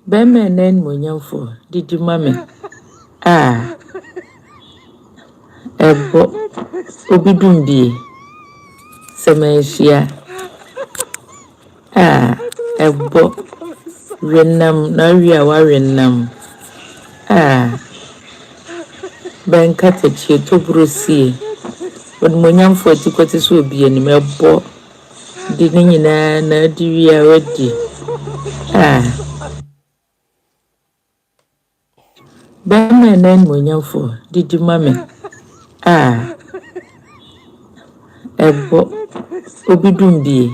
Bema nen monyamfo didi mame ebo obidumbie semanhia ebo wenam na wia wa wenam benka techie tobrosie won monyamfo atikoti so obi anim ebo di ni nyina na di wia wadi Bema nen monyamfo didi mame ebo obidumbie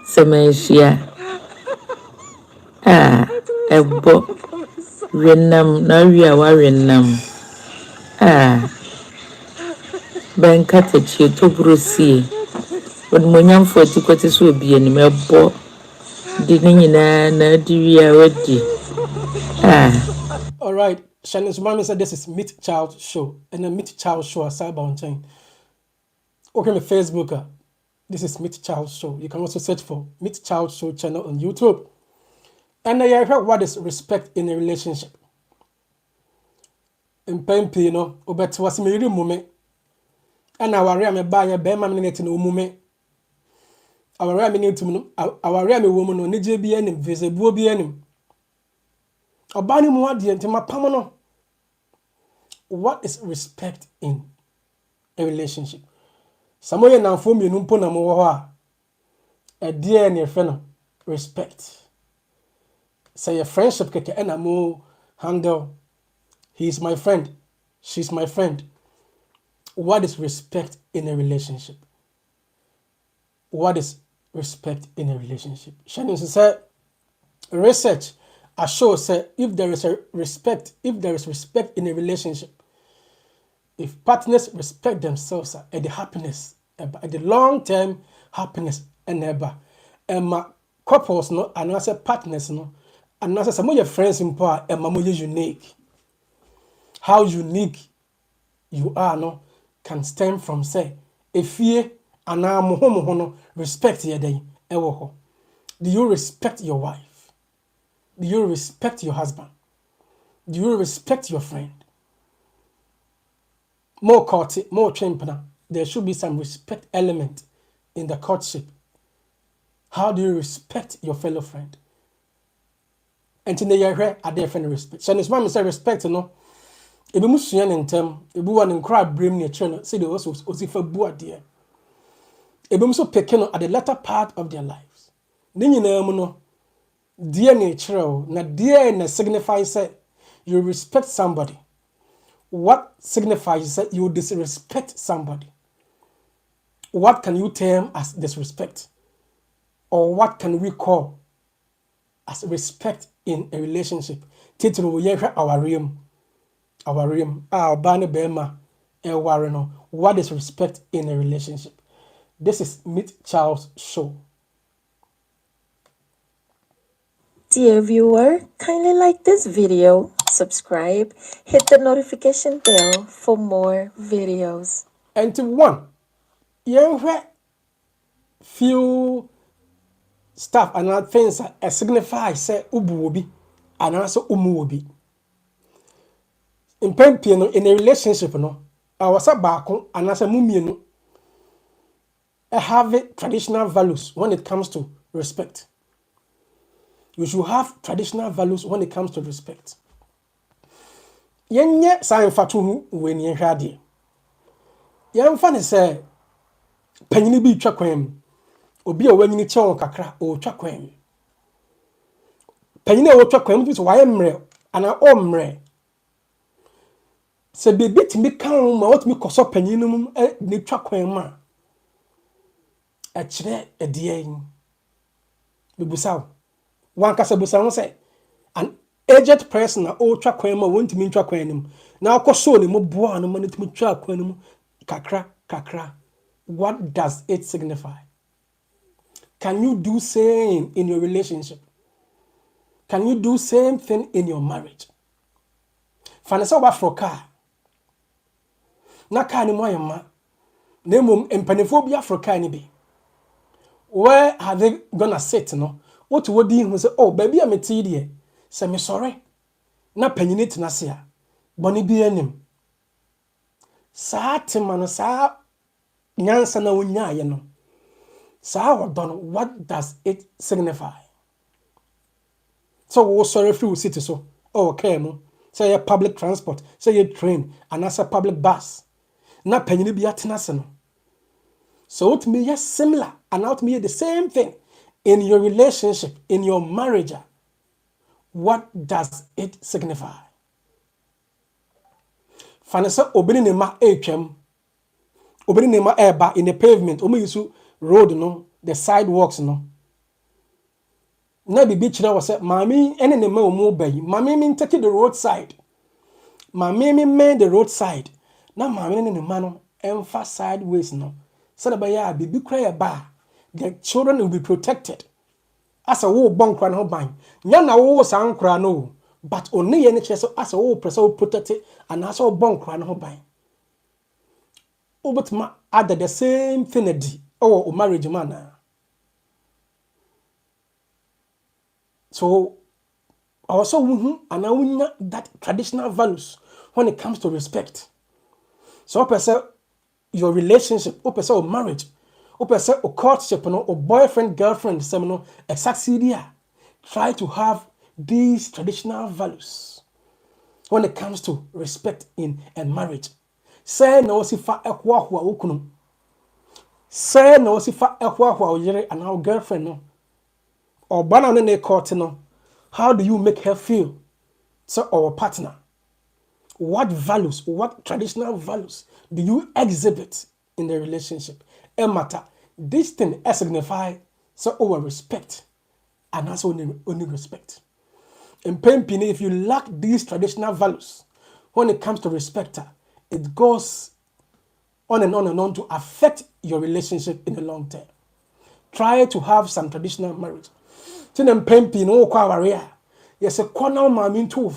semanhia ebo wenam na wia wa wenam benka techie tobrosie won monyamfo atikoti so obi anim ebo di ni nyina na di wia wadi All right, Shanice Mami said this is Meet Child Show, and a Meet Child Show aside on chain. Okay, my Facebook, this is Meet Child Show. You can also search for Meet Child Show channel on YouTube. And I heard what is respect in a relationship. In Pempi, you know, but was me real moment. And our real me buy a bear minute in umume. Our real minute to our real woman on NJBN, visible BN. Obani Mwadi and Timapamano. What is respect in a relationship? Samoye na mfumi numpo na mwoha. A dear and your friend respect. Say a friendship keke ena mo handle. He is my friend. She's my friend. What is respect in a relationship? What is respect in a relationship? Shannon said, research shows say if there is respect in a relationship, if partners respect themselves at the happiness, at the long-term happiness and ever, and couples no, and also partners no, and also some of your friends in power and more unique. How unique you are no can stem from say if you and now respect your day. Do you respect your wife? Do you respect your husband? Do you respect your friend? More courtship, more champana. There should be some respect element in the courtship. How do you respect your fellow friend? And today you hear a different respect. So this man say respect, no. Ebi musua ne ntem, ebi wa ne nkra brem ne channel, say they also osifa bu ade. Ebi muso peke no at the latter part of their lives. Ne nyina mu no, dear ne chiro, na dear na signify say you respect somebody. What signifies that you disrespect somebody? What can you term as disrespect? Or what can we call as respect in a relationship? Titulu yehwe awarium. Bane bema wareno. What is respect in a relationship? This is Meet Charles Show. Dear viewer, kindly like this video, subscribe, hit the notification bell for more videos. And to one, yehwe few stuff and things signify say ubu obi and also umu obi. In in a relationship, no, I was a bako and as a mumienu. I have traditional values when it comes to respect. You should have traditional values when it comes to respect. Yenye sa infatu when ye hade. Yan fa ne say panyini bi twa kwam. Obi a wanyini che kakra o twa kwam. Panyini a wo twa kwam bi so waye mre ana o mre. Se bebe timi kan ma what mi koso panyini mum ne twa kwam ma. A kire ediyen. Bibusaw. One kasa busaw say an aged person na o twa kwam ma won't mi twa kwam nim. Na akoso ne mo boa no ma ne timi twa kwam nim kakra. What does it signify? Can you do same in your relationship? Can you do same thing in your marriage? Fanasa wa for car. Na car ni moya ma. Nemo empanifo bi afro car ni bi. Where are they gonna sit no? What wodi hu say oh baby am ti de. Say me sorry. Na panyini tena se a. Boni bi anim. Saa tema no saa nyansa na wonya ye no. Saa odon what does it signify? So we sorry free city so. Oh okay mo. Say public transport, say train, and as a public bus. Na panyini bi atena se no. So it may just similar and out me the same thing in your relationship, in your marriage. What does it signify? Fanasa obini nema echem, obini nema eba in the pavement, omi yusu road no, the sidewalks no. Na bibi chira wase mami ene nema omo bayi, mami min take the roadside, mami min mend the roadside. Na mami ene nema no emfa sideways no. Sada baya bibi kra ba, the children will be protected. As a wo bon kra no ban. Nya na wo san kra no, but only ye ne cheso as a wo pressure protect it and as a bon kra no ban. Obetma add the same thing edi o marriage man. So also and that traditional values when it comes to respect. So person your relationship, or person or marriage, or person or courtship, or boyfriend, girlfriend, seminal, a succeed. Try to have these traditional values when it comes to respect in a marriage. Say no si fa ekwa hwa ukunu. Say no si fa ekwa hwa oyere and our girlfriend no. Or bana ne court no. How do you make her feel? So our partner. What values, what traditional values do you exhibit in the relationship? A matter. This thing signify so our respect and also only respect. In Pempini, if you lack these traditional values when it comes to respect, it goes on and on and on to affect your relationship in the long term. Try to have some traditional marriage. Tin Pempini, kwa waria. Yes, a corner mamin too.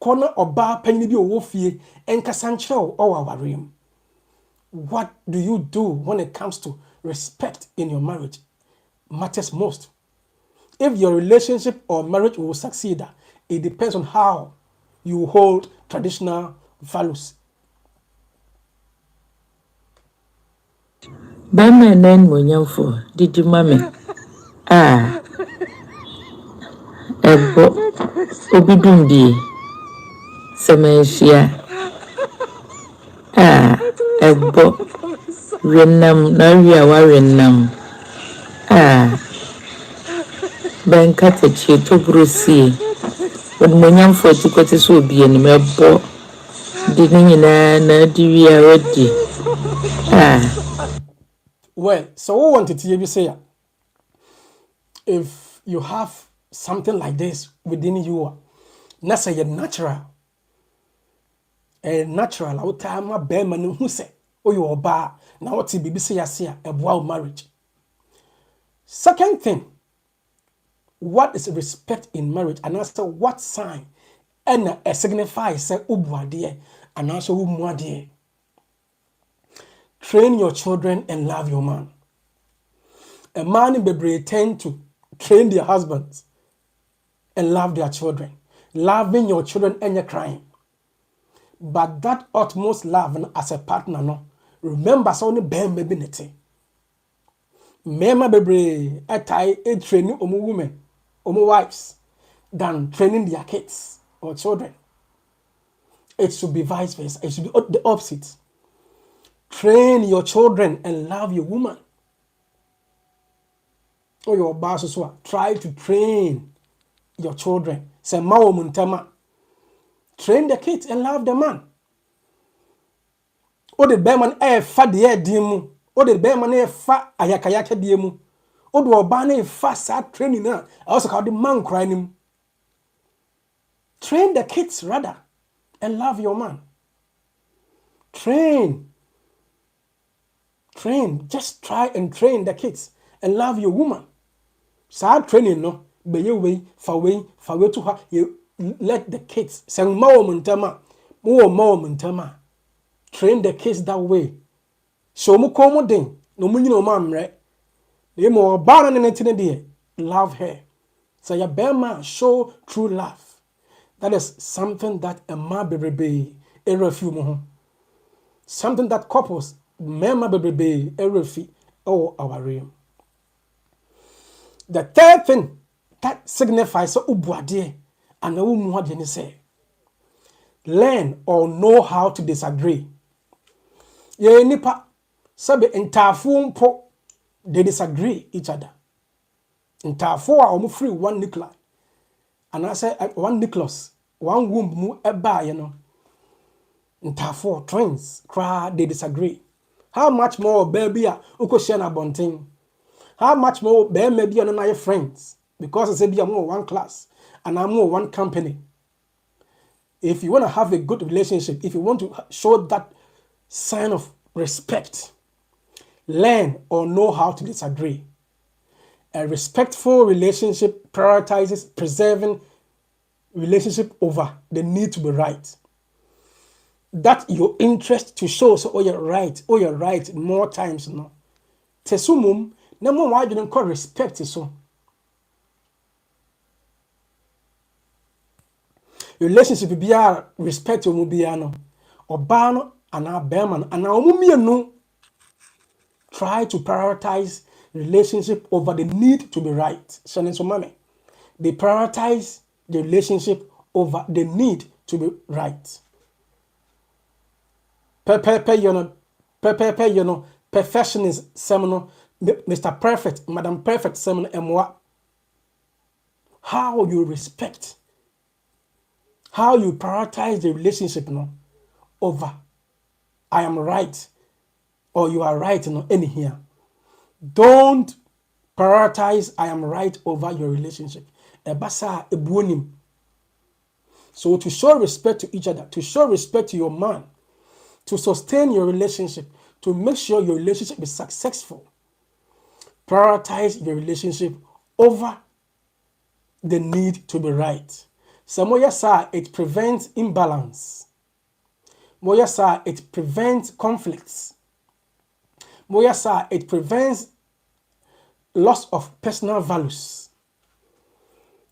Corner or bar penny be owo fie enkasa nkyerɛ wo awaream. What do you do when it comes to respect in your marriage? Matters most. If your relationship or marriage will succeed, it depends on how you hold traditional values. Bama nan monyamfo didi mame. Ebo obidumbi semenhia. Ebo renam na wia wa renam. Benka techi to brusi. When monyamfo tikoti so obi anim ebo di nyina na di wia wadi. Well, so what wanted to you say if you have something like this within you, na say a natural out time ma be man who say oh you oba na what bibi say ase a boa marriage. Second thing, what is respect in marriage and also what sign and a signify say ubuade and also umuade. Train your children and love your man. A man in Bebre tend to train their husbands and love their children. Loving your children and your crying. But that utmost love as a partner, no. Remember, so only ben baby nete. Mema Bebre a training women, wives, than training their kids or children. It should be vice versa. It should be the opposite. Train your children and love your woman. Or your boss as well. Try to train your children. Say mao muntama. Train the kids and love the man. O de beman fa de diemu. O de beman fa ayakayaka diemu. O do oba na fa sa training na. Also call the man crying. Train the kids rather and love your man. Train. Just try and train the kids and love your woman. Sad training no. be ye way, fa way to her. You let the kids send more montama, more montama. Train the kids that way. So mu komo den, no mu nyino mamre. The more barren and dear, love her. So ya bema show true love. That is something that a man be a refume. Something that couples mema be a refi or our realm. The third thing that signifies so ubuade and a woman say learn or know how to disagree. Ye nipa sabe ntafo mpo they disagree each other. Ntafo a omu free one nuclear and I say one nucleus one womb mu eba you know. Ntafo twins cry they disagree. How much more baby a uko share na bonting? How much more baby be on your friends because it's a be more one class and I'm more one company. If you want to have a good relationship, if you want to show that sign of respect, learn or know how to disagree. A respectful relationship prioritizes preserving relationship over the need to be right. That your interest to show so you're right more times no. Tesumum na mo wa dwene call respect so. Relationship biya respect omu biya no. Oba no ana bema no ana omu mienu try to prioritize relationship over the need to be right. So mame, they prioritize the relationship over the need to be right. Perfectionist seminar, Mr. Perfect, Madam Perfect seminar, and what? How you respect, how you prioritize the relationship no, over I am right or you are right no, any here. Don't prioritize I am right over your relationship. Ebasa ebuonim. So to show respect to each other, to show respect to your man, to sustain your relationship, to make sure your relationship is successful, prioritize your relationship over the need to be right. So moya it prevents imbalance. Moya it prevents conflicts. Moya it prevents loss of personal values.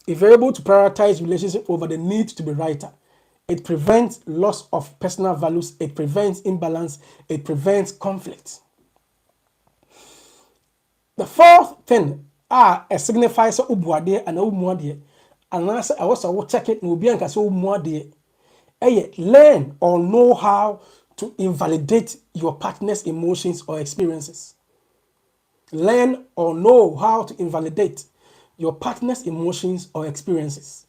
If you're able to prioritize relationship over the need to be right, it prevents loss of personal values, it prevents imbalance, it prevents conflict. The fourth thing a signifies so ubuade and umuade, and I also check it will be anka so umuade. Learn or know how to invalidate your partner's emotions or experiences. Learn or know how to invalidate your partner's emotions or experiences.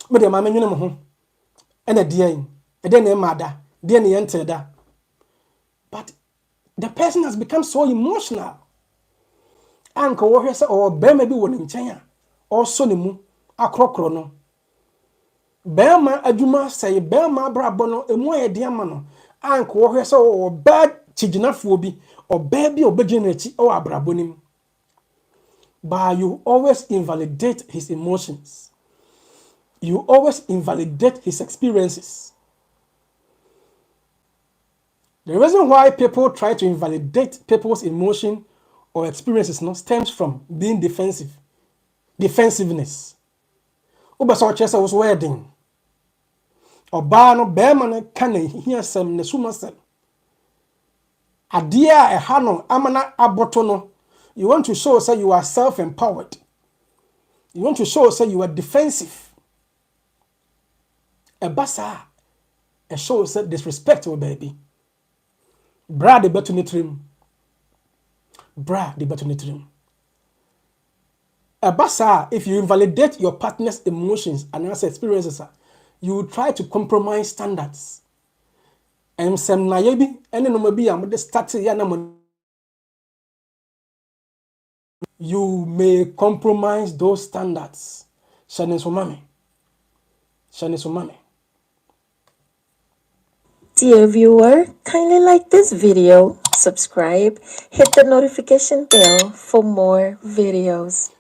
But the mama you know and a dear, and then a mother, dear enter that. But the person has become so emotional. Anka wo hwese o be ma bi wo ne nkyɛn a ɔsɔ ne mu akrɔkrɔ no. Bɛrima adwuma sɛ bɛrima abrabɔ no emu ayɛ de ama no. Anka wo hwese o ɔbaa kyegyinafoɔ bi, ɔbaa bi obɛgye n'akyi ɔwɔ abrabɔ nim. But you always invalidate his emotions. You always invalidate his experiences. The reason why people try to invalidate people's emotion or experiences stems from being defensive. Defensiveness. Obaso chese was wedding. Oba no bema no ka na hia sem ne suma sem. Ade a ɛha no amana aboto no. You want to show say you are self-empowered. You want to show say you are defensive. Ebasa e show say disrespectful baby. Bra de betu ni trim. Bra de betu ni trim. Ebasa if you invalidate your partner's emotions and experiences, you try to compromise standards. And some na yebi ene no mabi am de start ya na you may compromise those standards. Shane so mame. Shane so mame. Dear viewer, kindly like this video, subscribe, hit the notification bell for more videos.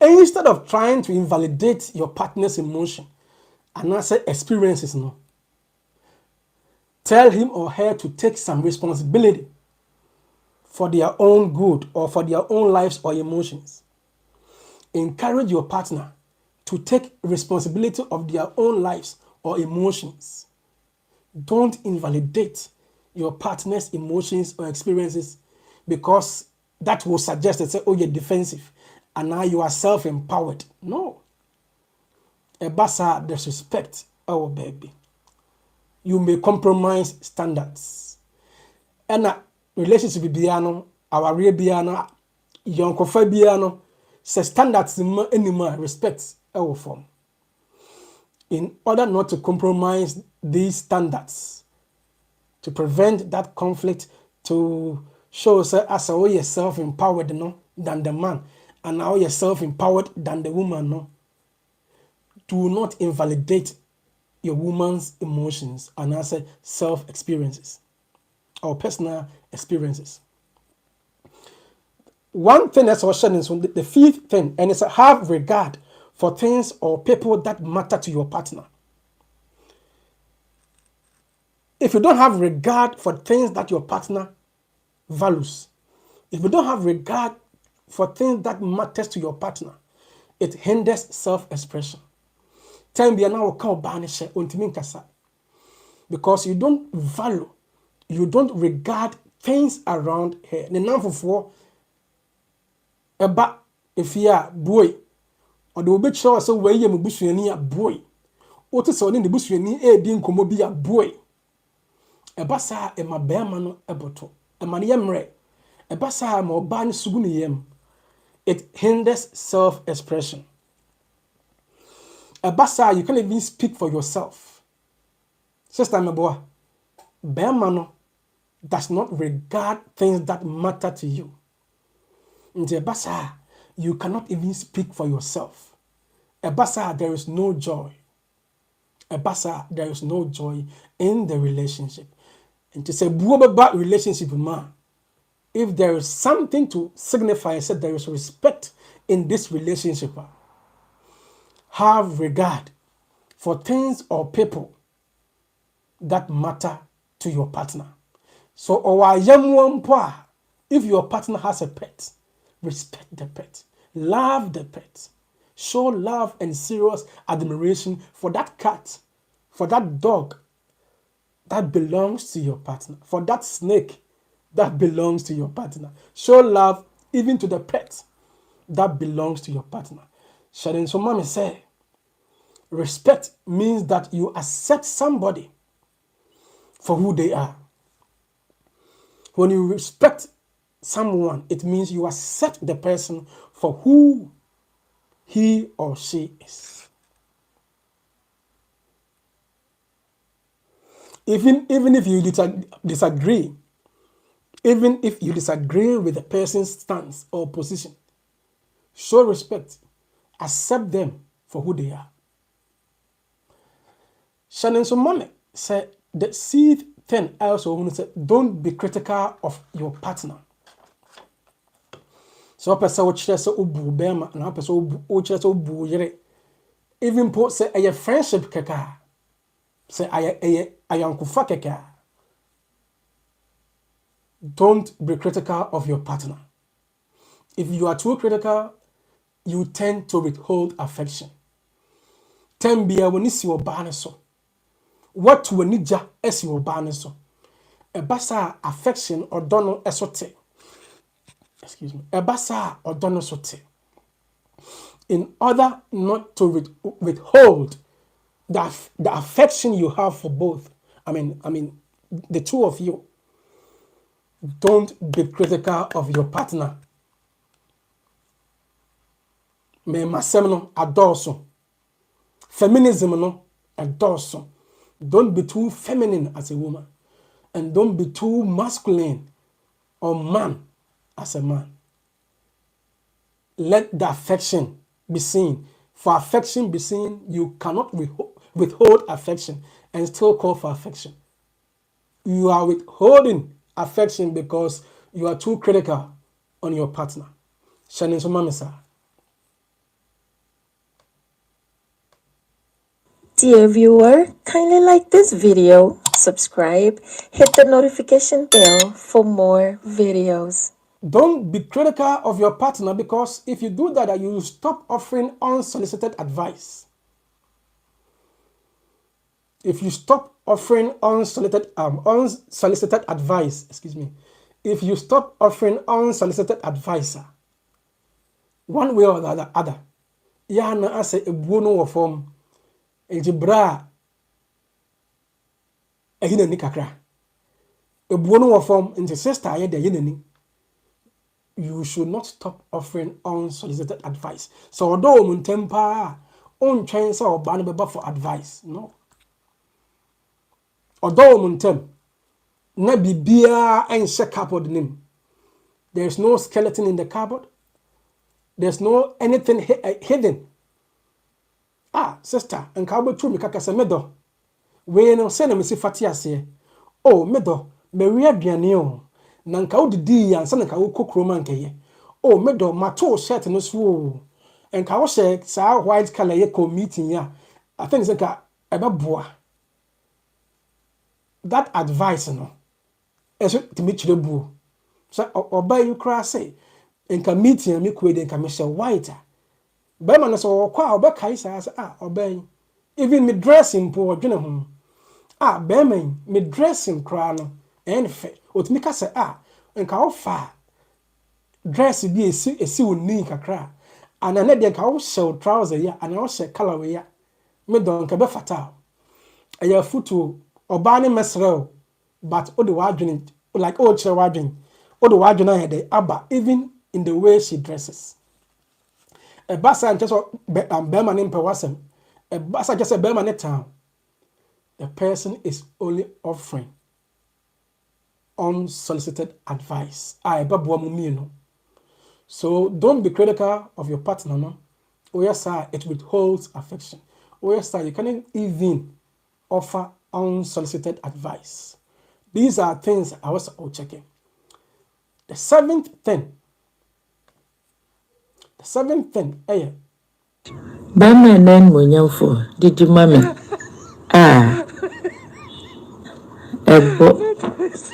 Instead of trying to invalidate your partner's emotion and answer experiences, no. Tell him or her to take some responsibility for their own good or for their own lives or emotions. Encourage your partner to take responsibility of their own lives or emotions. Don't invalidate your partner's emotions or experiences because that will suggest that say, oh, you're defensive and now you are self-empowered. No. Ebasa, there's respect. Oh, baby. You may compromise standards. And a relationship biano, our real biano, young kofa biano, say standards anymore respect our form. In order not to compromise these standards, to prevent that conflict, to show us as how you're self-empowered no, than the man, and how you're self-empowered than the woman. No. Do not invalidate your woman's emotions and answer self-experiences or personal experiences. One thing that's also is the fifth thing, and it's have regard for things or people that matter to your partner. If you don't have regard for things that your partner values, if you don't have regard for things that matters to your partner, it hinders self-expression. Time be now come banish because you don't value, you don't regard things around her. The number for eba if you are boy or the obi show so where you busuani a boy. What is on the busuani din komo bi a boy. Eba sa e ma bema no eboto. E ma ne yemre. Eba sa ma oba ne sugu ne yem. It hinders self-expression. Eba sa you can't even speak for yourself. Sister Meboa, bema no does not regard things that matter to you. Eba sa you cannot even speak for yourself. Eba sa there is no joy. Eba sa there is no joy in the relationship. And to say bad relationship man, if there is something to signify, said there is respect in this relationship. Have regard for things or people that matter to your partner. So if your partner has a pet, respect the pet, love the pet, show love and serious admiration for that cat, for that dog that belongs to your partner, for that snake that belongs to your partner. Show love even to the pet that belongs to your partner. Sharon so mommy say, respect means that you accept somebody for who they are. When you respect someone, it means you accept the person for who he or she is. Even if you disagree, even if you disagree with the person's stance or position, show respect. Accept them for who they are. Shannon Somone said the seed 10 also said, don't be critical of your partner. So person wo kire se obu bema na person wo kire se obu yere. Even po say a friendship keka. Say ayankufa keka. Don't be critical of your partner. If you are too critical, you tend to withhold affection. Tembia when isi obane so. What we need ja esi obane so. E basa affection or dono esote. Excuse me. E basa or dono sote. In order not to withhold the affection you have for both. I mean the two of you. Don't be critical of your partner. Me masem no adorso. Feminism no adorso. Don't be too feminine as a woman. And don't be too masculine or man as a man. Let the affection be seen. For affection be seen, you cannot withhold affection and still call for affection. You are withholding affection because you are too critical on your partner. Shannon Somamisa. Dear viewer, kindly like this video, subscribe, hit the notification bell for more videos. Don't be critical of your partner, because if you do that, you will stop offering unsolicited advice. If you stop offering unsolicited advice, if you stop offering unsolicited advice, one way or the other, yana ase ebuo no wɔ fam, enti bra ehina ni kakra. Ebuo no wɔ fam, enti sister aye de yinani. You should not stop offering unsolicited advice. So although muntempa on train so ban beba for advice, no. Although muntem na bibia and check cupboard name. There's no skeleton in the cupboard. There's no anything hidden. Sister, and cowboy true me kaka se medo. We no se na me si fati ase. Oh, medo, me wi aduane o. Na nka wodidi ya nsa na nka wo kokroma nkeye. Oh, medo mato shirt no so o. Nka wo she sa white color ye meeting ya. I think say ka ebe that advice no. Eso timi chire buo. So oba you cry say nka meeting me kwede nka me she white. Bema no so kwa obekai sa oba even me dressing po odwene ho. Bema me dressing kra no enfe otimi ka se nka wo fa dress bi esi woni kakra ana na de nka wo show trouser ya ana wo she color we ya me don nka be fata aya futu oba ne mesrel but o de wadwene like o chere wadwene o de wadwene ahede aba even in the way she dresses. A basa and just Bema name per wasem. A basa just a Bema net town. The person is only offering unsolicited advice. So don't be critical of your partner, no. Oh yes, sir, it withholds affection. Oh yes, sir, you can't even offer unsolicited advice. These are things I was checking. The seventh thing, Bama nan monyamfo didi mame. Ebo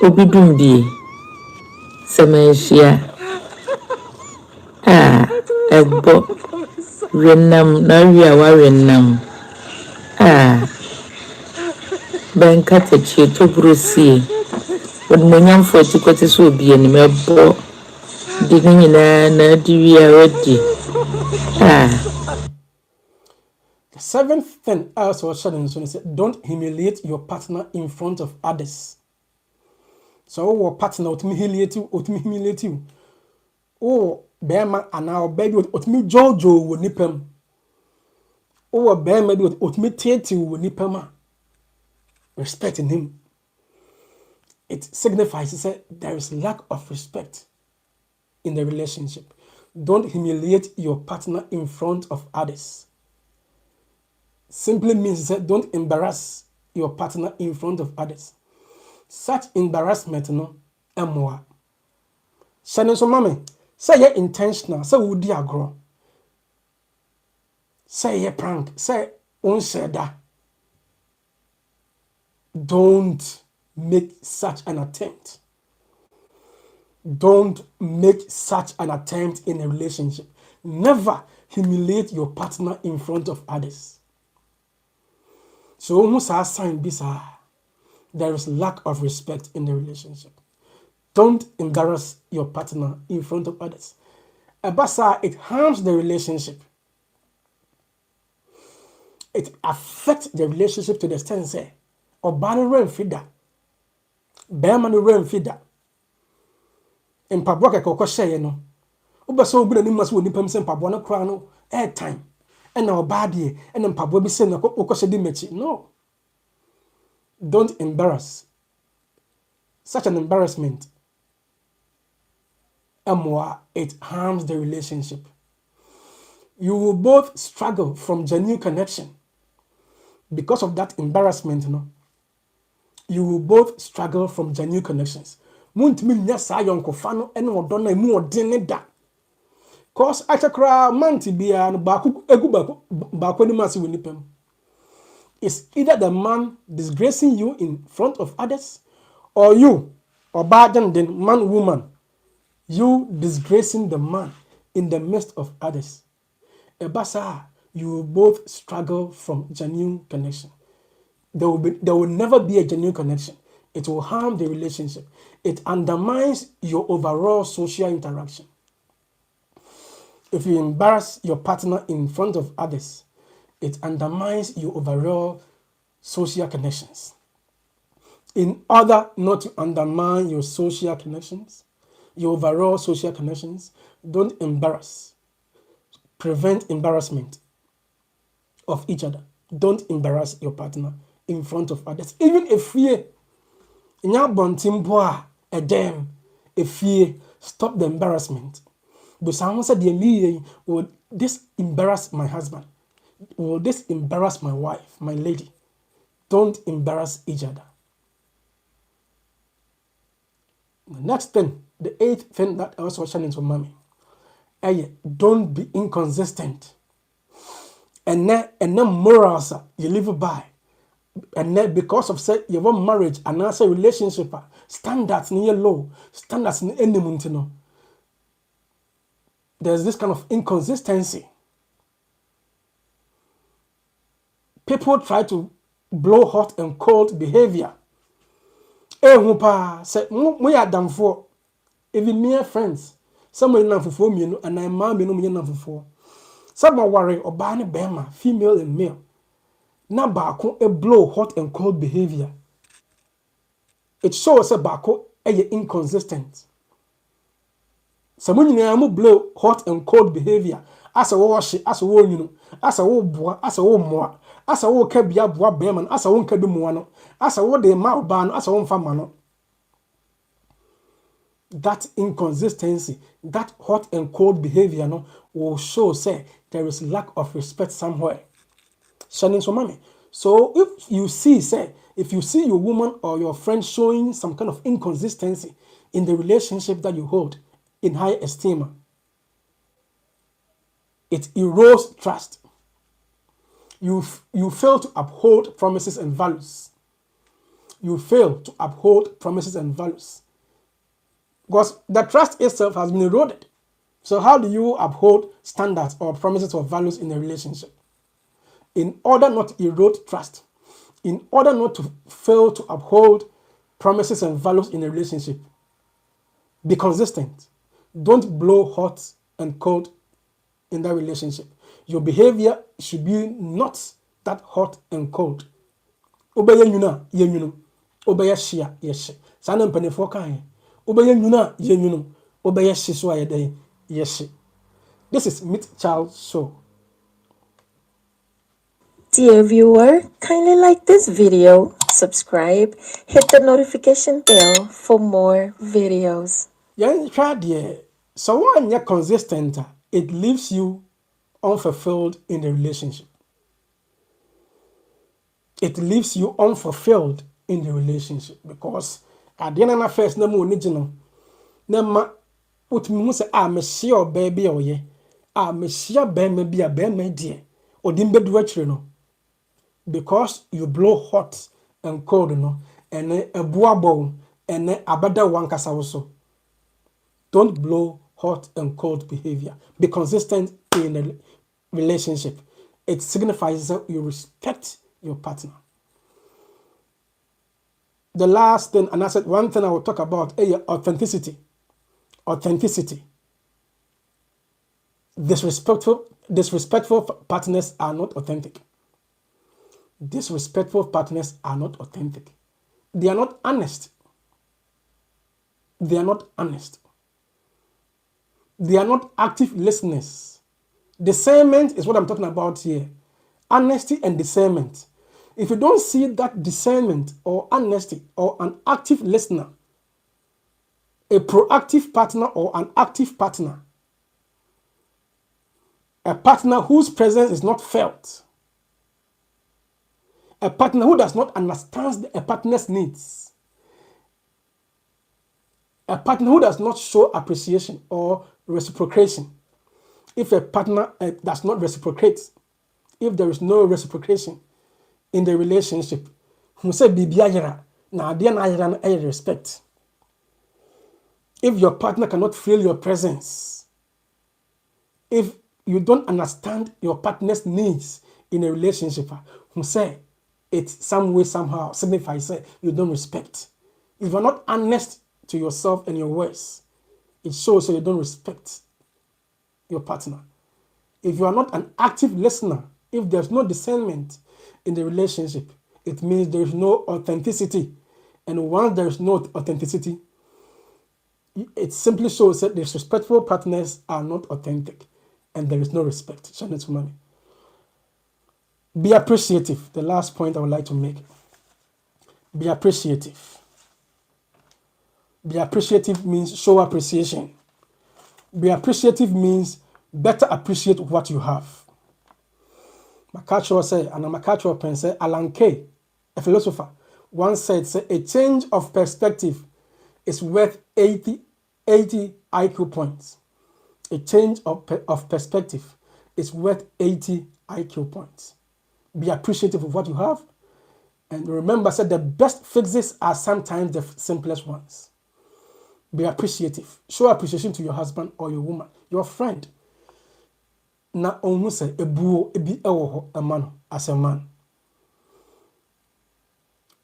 obidum bi semehia. Ebo renam na wi a wa renam. Benka techi to brusi. Monyamfo tikoti so obi anim ebo didi nyina na di wi a wadi. The seventh thing I also said, don't humiliate your partner in front of others. So our partner humiliate you. Oh, bema ana baby jojo wo nipam. Oh, bema bi tete wo nipam. Respecting him. It signifies that there is lack of respect in the relationship. Don't humiliate your partner in front of others. Simply means that don't embarrass your partner in front of others. Such embarrassment, no, emwa. Shane so mame, say you're intentional, say would you grow. Say you're prank, say unsaid. Don't make such an attempt. Don't make such an attempt in a relationship. Never humiliate your partner in front of others. So almost our sign bisa, there is lack of respect in the relationship. Don't embarrass your partner in front of others. Abasa, it harms the relationship. It affects the relationship to the extent say, Obani ren fida, Beman ren fida. In Pabwaka koko share no. Uba so good and must win pem sem Pabwana crano air time. And now badi and then Pabwa be sent mechi. No. Don't embarrass. Such an embarrassment. It harms the relationship. You will both struggle from genuine connection. Because of that embarrassment, no. You will both struggle from genuine connections. Muntimi nya sa yonkofa no ene odon na mu odin da. Cause achakra manti bia no ba egu ba ni masi woni pem. is either the man disgracing you in front of others, or you, or than the man, woman, you disgracing the man in the midst of others. Ebasa, you will both struggle from genuine connection. There will never be a genuine connection. It will harm the relationship. It undermines your overall social interaction. If you embarrass your partner in front of others, it undermines your overall social connections. In order not to undermine your social connections, your overall social connections, don't embarrass. Prevent embarrassment of each other. Don't embarrass your partner in front of others. Even if you stop the embarrassment. But someone said, will this embarrass my husband? Will this embarrass my wife, my lady? Don't embarrass each other. The next thing, the 8th thing that I was watching into mommy, don't be inconsistent. And then morals you live by. And then because of say your marriage and also relationship standards near low, standards in any mountain. There's this kind of inconsistency. People try to blow hot and cold behavior. Say we are done for even mere friends. Someone enough for me and I man me no me enough for. Someone worry or bani bema, female and male. Na bako a blow hot and cold behavior. It shows a bako inconsistent. Someone in blow hot and cold behavior. As a wash, as a woman, as a boy, as a more, as a woke be a boy beman, as a won't be moano, as a what they mouth ban, as a one famano. That inconsistency, that hot and cold behavior no, will show say there is lack of respect somewhere. Shining so mommy. So if you see your woman or your friend showing some kind of inconsistency in the relationship that you hold in high esteem, it erodes trust. You fail to uphold promises and values. You fail to uphold promises and values. Because the trust itself has been eroded. So how do you uphold standards or promises or values in a relationship? In order not to erode trust, in order not to fail to uphold promises and values in a relationship, be consistent. Don't blow hot and cold in that relationship. Your behavior should be not that hot and cold. Obey yuna, yenuno. Obey shia, yes. Sana mpenefo kan. Obey yuna, yenuno. Obey shiswa yede, yes. This is Meet Child Show. Dear viewer, kindly like this video, subscribe, hit the notification bell for more videos. Yan try there. So when you're consistent, it leaves you unfulfilled in the relationship. It leaves you unfulfilled in the relationship because at the end of the first, no more original. No what me say me share baby or ye. Me share baby be a baby dear or dimbe duetri no. Because you blow hot and cold no and a boabo and a better one kasa also. Don't blow hot and cold behavior. Be consistent in a relationship. It signifies that you respect your partner. The last thing, and I said one thing I will talk about, authenticity. Authenticity. Disrespectful partners are not authentic. Disrespectful partners are not authentic. They are not honest. They are not honest. They are not active listeners. Discernment is what I'm talking about here. Honesty and discernment. If you don't see that discernment or honesty or an active listener, a proactive partner or an active partner, a partner whose presence is not felt, a partner who does not understand a partner's needs, a partner who does not show appreciation or reciprocation. If a partner does not reciprocate, if there is no reciprocation, in the relationship. Who said bibi ayera na ade na ayera no respect. If your partner cannot feel your presence, if you don't understand your partner's needs in a relationship, who say it some way somehow signify say you don't respect. If you're not honest to yourself and your words, it shows that you don't respect your partner. If you are not an active listener, if there's no discernment in the relationship, it means there is no authenticity. And once there is no authenticity, it simply shows that disrespectful partners are not authentic and there is no respect. Be appreciative. The last point I would like to make. Be appreciative. Be appreciative means show appreciation. Be appreciative means better appreciate what you have. Makacho say, and Makacho pen say, Alan Kay, a philosopher, once said, say, a change of perspective is worth 80 IQ points. A change of perspective is worth 80 IQ points. Be appreciative of what you have. And remember, said the best fixes are sometimes the simplest ones. Be appreciative. Show appreciation to your husband or your woman, your friend. Na onu se ebuo ebi ewo ho emano as a man.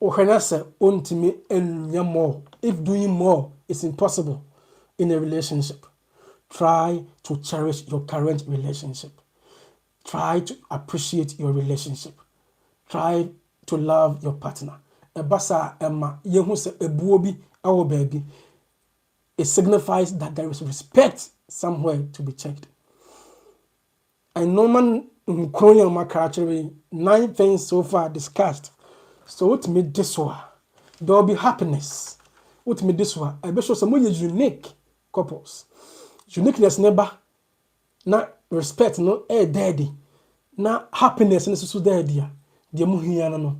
Ohena se ontimi enya more. If doing more is impossible in a relationship, try to cherish your current relationship. Try to appreciate your relationship. Try to love your partner. Ebasa emma yehu se ebuo bi ewo baby. It signifies that there is respect somewhere to be checked. And Norman Nkronya 9 things so far discussed. So what made this one? There will be happiness. What made this one? I bet you some unique couples. Uniqueness never. Na respect no daddy. Na happiness no so daddy. The muhiana no.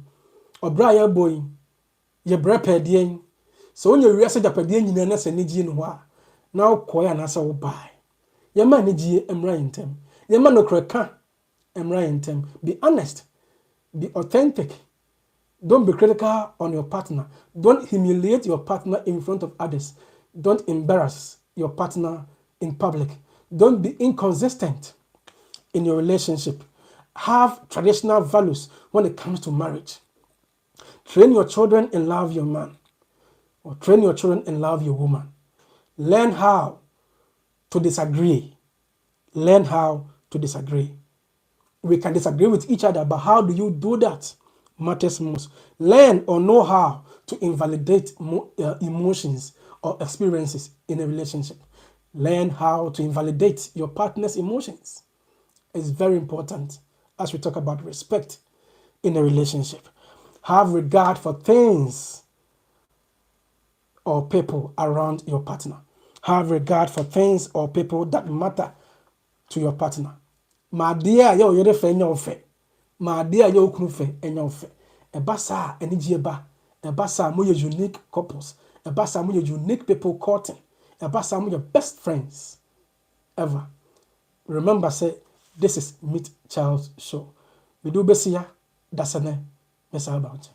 Obra ya boy. Ye brepe dien. So when you realize that pedien nyina na se nigi no ho na ukoya na se wo bai. Ye ma nigi emra intem. Ye ma no kreka emra intem. Be honest. Be authentic. Don't be critical on your partner. Don't humiliate your partner in front of others. Don't embarrass your partner in public. Don't be inconsistent in your relationship. Have traditional values when it comes to marriage. Train your children and love your man. Or train your children and love your woman. Learn how to disagree. Learn how to disagree. We can disagree with each other, but how do you do that? Matters most. Learn or know how to invalidate emotions or experiences in a relationship. Learn how to invalidate your partner's emotions. It's very important as we talk about respect in a relationship. Have regard for things or people around your partner. Have regard for things or people that matter to your partner. Ma dear, yo, you're the friend of fe. Ma dear, yo, knufe, and your fe. A basa, and ijieba. A basa, mo your unique couples. A basa, mo your unique people courting. A basa, mo your best friends ever. Remember, say, this is Meet Charles Show. We do besia, that's a name. Mesa about it.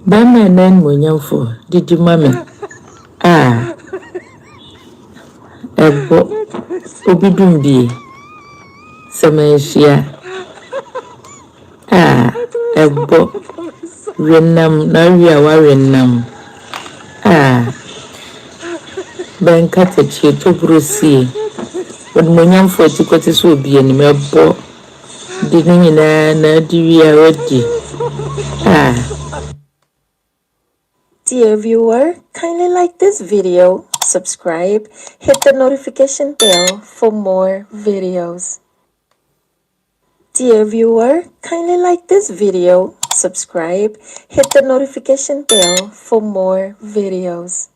Bama nan monyamfo didi mame ebo obidumbi semenhia ebo renam na wia wa renam benka techi to brusi won monyamfo tikoti so obi ani mebo didi nyina na di wia wadi Dear viewer, kindly like this video, subscribe, hit the notification bell for more videos. Dear viewer, kindly like this video, subscribe, hit the notification bell for more videos.